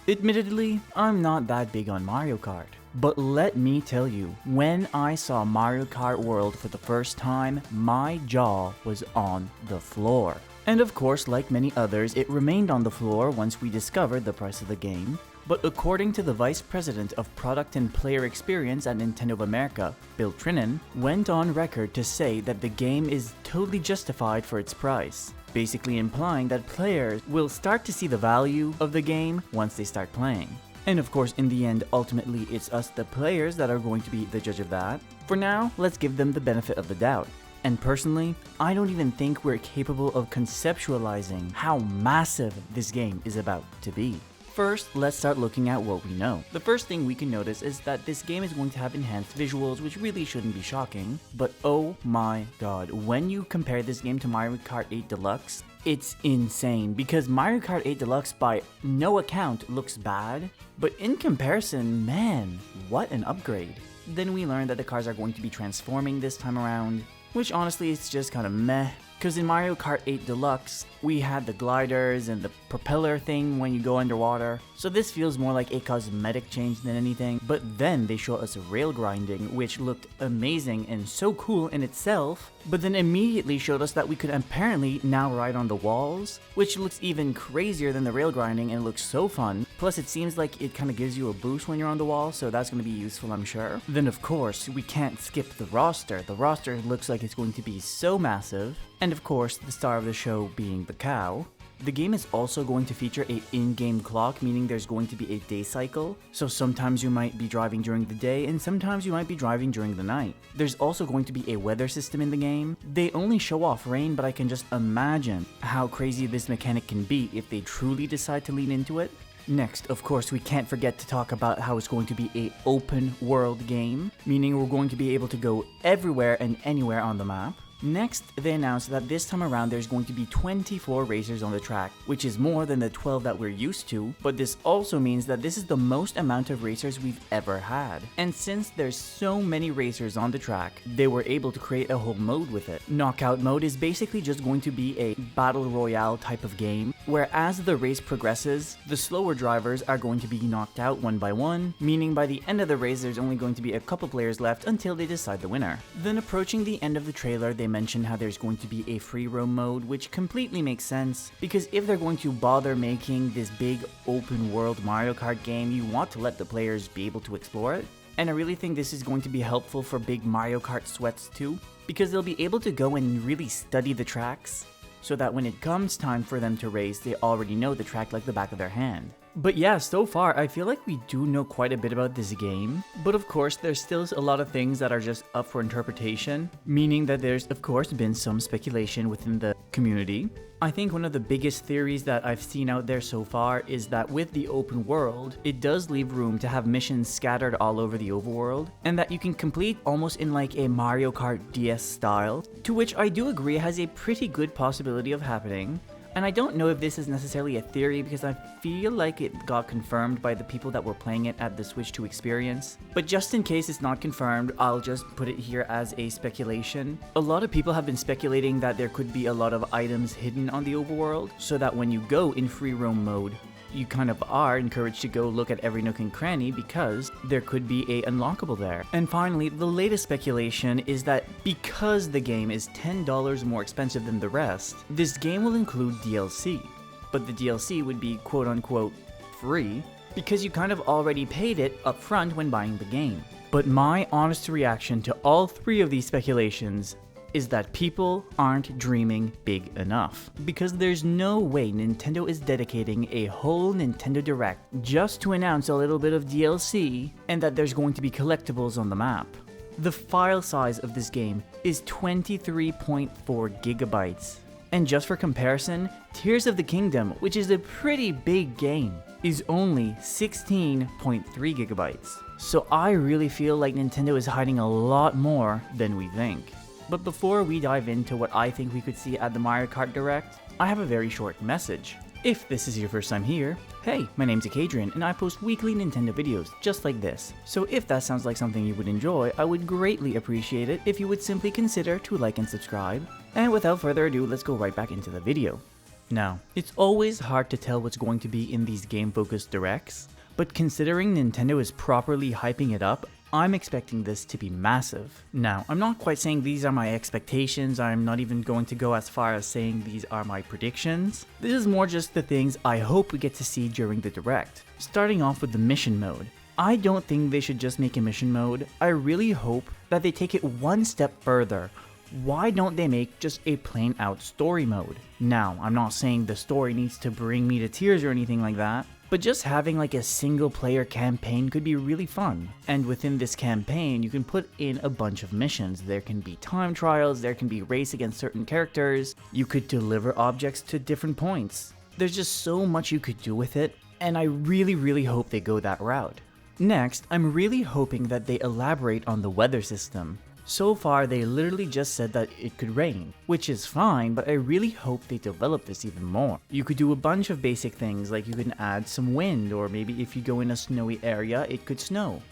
Admittedly, I'm not that big on Mario Kart. But let me tell you, when I saw Mario Kart World for the first time, my jaw was on the floor. And of course, like many others, it remained on the floor once we discovered the price of the game. But according to the Vice President of Product and Player Experience at Nintendo of America, Bill Trinan, went on record to say that the game is totally justified for its price, basically implying that players will start to see the value of the game once they start playing. And of course, in the end, ultimately, it's us, the players, that are going to be the judge of that. For now, let's give them the benefit of the doubt. And personally, I don't even think we're capable of conceptualizing how massive this game is about to be. First, let's start looking at what we know. The first thing we can notice is that this game is going to have enhanced visuals, which really shouldn't be shocking. But oh my god, when you compare this game to Mario Kart 8 Deluxe, it's insane, because Mario Kart 8 Deluxe by no account looks bad, but in comparison, man, what an upgrade. Then we learned that the cars are going to be transforming this time around, which honestly is just kind of meh. Because in Mario Kart 8 Deluxe, we had the gliders and the propeller thing when you go underwater, so this feels more like a cosmetic change than anything. But then they show us rail grinding, which looked amazing and so cool in itself, but then immediately showed us that we could apparently now ride on the walls, which looks even crazier than the rail grinding and looks so fun. Plus it seems like it kind of gives you a boost when you're on the wall, so that's going to be useful, I'm sure. Then of course, we can't skip the roster. The roster looks like it's going to be so massive. And of course, the star of the show being the cow. The game is also going to feature an in-game clock, meaning there's going to be a day cycle. So sometimes you might be driving during the day and sometimes you might be driving during the night. There's also going to be a weather system in the game. They only show off rain, but I can just imagine how crazy this mechanic can be if they truly decide to lean into it. Next, of course, we can't forget to talk about how it's going to be an open world game, meaning we're going to be able to go everywhere and anywhere on the map. Next, they announced that this time around there's going to be 24 racers on the track, which is more than the 12 that we're used to, but this also means that this is the most amount of racers we've ever had. And since there's so many racers on the track, they were able to create a whole mode with it. Knockout mode is basically just going to be a battle royale type of game, where as the race progresses, the slower drivers are going to be knocked out one by one, meaning by the end of the race there's only going to be a couple players left until they decide the winner. Then approaching the end of the trailer, they mentioned how there's going to be a free roam mode, which completely makes sense, because if they're going to bother making this big open world Mario Kart game, you want to let the players be able to explore it. And I really think this is going to be helpful for big Mario Kart sweats too, because they'll be able to go and really study the tracks, so that when it comes time for them to race, they already know the track like the back of their hand. But yeah, so far, I feel like we do know quite a bit about this game, but of course, there's still a lot of things that are just up for interpretation, meaning that there's of course been some speculation within the community. I think one of the biggest theories that I've seen out there so far is that with the open world, it does leave room to have missions scattered all over the overworld, and that you can complete almost in like a Mario Kart DS style, to which I do agree has a pretty good possibility of happening. And I don't know if this is necessarily a theory, because I feel like it got confirmed by the people that were playing it at the Switch 2 experience. But just in case it's not confirmed, I'll just put it here as a speculation. A lot of people have been speculating that there could be a lot of items hidden on the overworld, so that when you go in free roam mode, you kind of are encouraged to go look at every nook and cranny, because there could be a unlockable there. And finally, the latest speculation is that because the game is $10 more expensive than the rest, this game will include DLC. But the DLC would be quote-unquote free, because you kind of already paid it up front when buying the game. But my honest reaction to all three of these speculations is that people aren't dreaming big enough, because there's no way Nintendo is dedicating a whole Nintendo Direct just to announce a little bit of DLC and that there's going to be collectibles on the map. The file size of this game is 23.4 gigabytes. And just for comparison, Tears of the Kingdom, which is a pretty big game, is only 16.3 gigabytes. So I really feel like Nintendo is hiding a lot more than we think. But before we dive into what I think we could see at the Mario Kart Direct, I have a very short message. If this is your first time here, hey, my name's Acadrien and I post weekly Nintendo videos just like this. So if that sounds like something you would enjoy, I would greatly appreciate it if you would simply consider to like and subscribe. And without further ado, let's go right back into the video. Now, it's always hard to tell what's going to be in these game-focused directs, but considering Nintendo is properly hyping it up, I'm expecting this to be massive. Now, I'm not quite saying these are my expectations, I'm not even going to go as far as saying these are my predictions. This is more just the things I hope we get to see during the direct. Starting off with the mission mode. I don't think they should just make a mission mode, I really hope that they take it one step further. Why don't they make just a plain out story mode? Now, I'm not saying the story needs to bring me to tears or anything like that, but just having like a single player campaign could be really fun. And within this campaign, you can put in a bunch of missions. There can be time trials, there can be race against certain characters, you could deliver objects to different points. There's just so much you could do with it, and I really hope they go that route. Next, I'm really hoping that they elaborate on the weather system. So far, they literally just said that it could rain, which is fine, but I really hope they develop this even more. You could do a bunch of basic things, like you can add some wind, or maybe if you go in a snowy area, it could snow.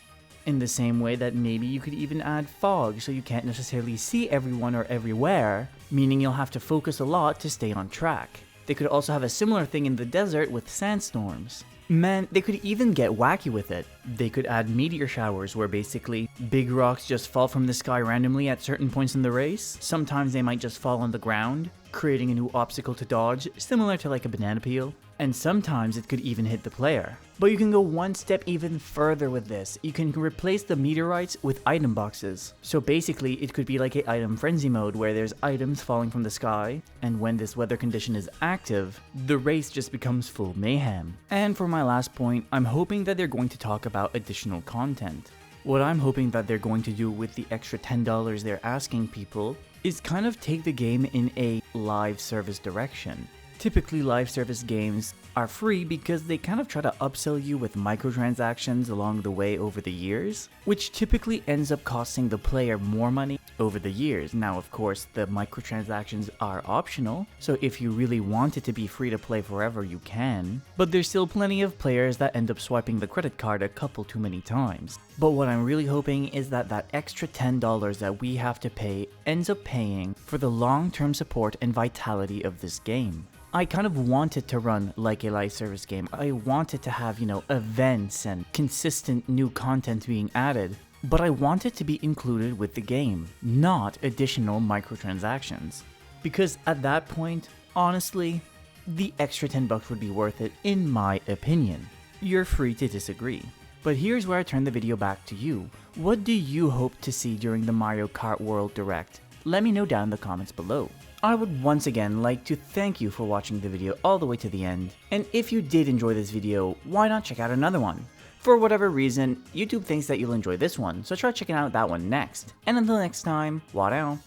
In the same way that maybe you could even add fog, so you can't necessarily see everyone or everywhere, meaning you'll have to focus a lot to stay on track. They could also have a similar thing in the desert with sandstorms. Man, they could even get wacky with it. They could add meteor showers where basically big rocks just fall from the sky randomly at certain points in the race. Sometimes they might just fall on the ground, creating a new obstacle to dodge, similar to like a banana peel. And sometimes it could even hit the player. But you can go one step even further with this. You can replace the meteorites with item boxes. So basically it could be like a item frenzy mode where there's items falling from the sky, and when this weather condition is active, the race just becomes full mayhem. And for my last point, I'm hoping that they're going to talk about additional content. What I'm hoping that they're going to do with the extra $10 they're asking people is kind of take the game in a live service direction. Typically, live service games are free because they kind of try to upsell you with microtransactions along the way over the years, which typically ends up costing the player more money over the years. Now, of course, the microtransactions are optional, so if you really want it to be free to play forever, you can, but there's still plenty of players that end up swiping the credit card a couple too many times. But what I'm really hoping is that that extra $10 that we have to pay ends up paying for the long-term support and vitality of this game. I kind of want it to run like a live service game. I want it to have, events and consistent new content being added, but I want it to be included with the game, not additional microtransactions. Because at that point, honestly, the extra $10 would be worth it in my opinion. You're free to disagree. But here's where I turn the video back to you. What do you hope to see during the Mario Kart World Direct? Let me know down in the comments below. I would once again like to thank you for watching the video all the way to the end, and if you did enjoy this video, why not check out another one? For whatever reason, YouTube thinks that you'll enjoy this one, so try checking out that one next. And until next time, Warao.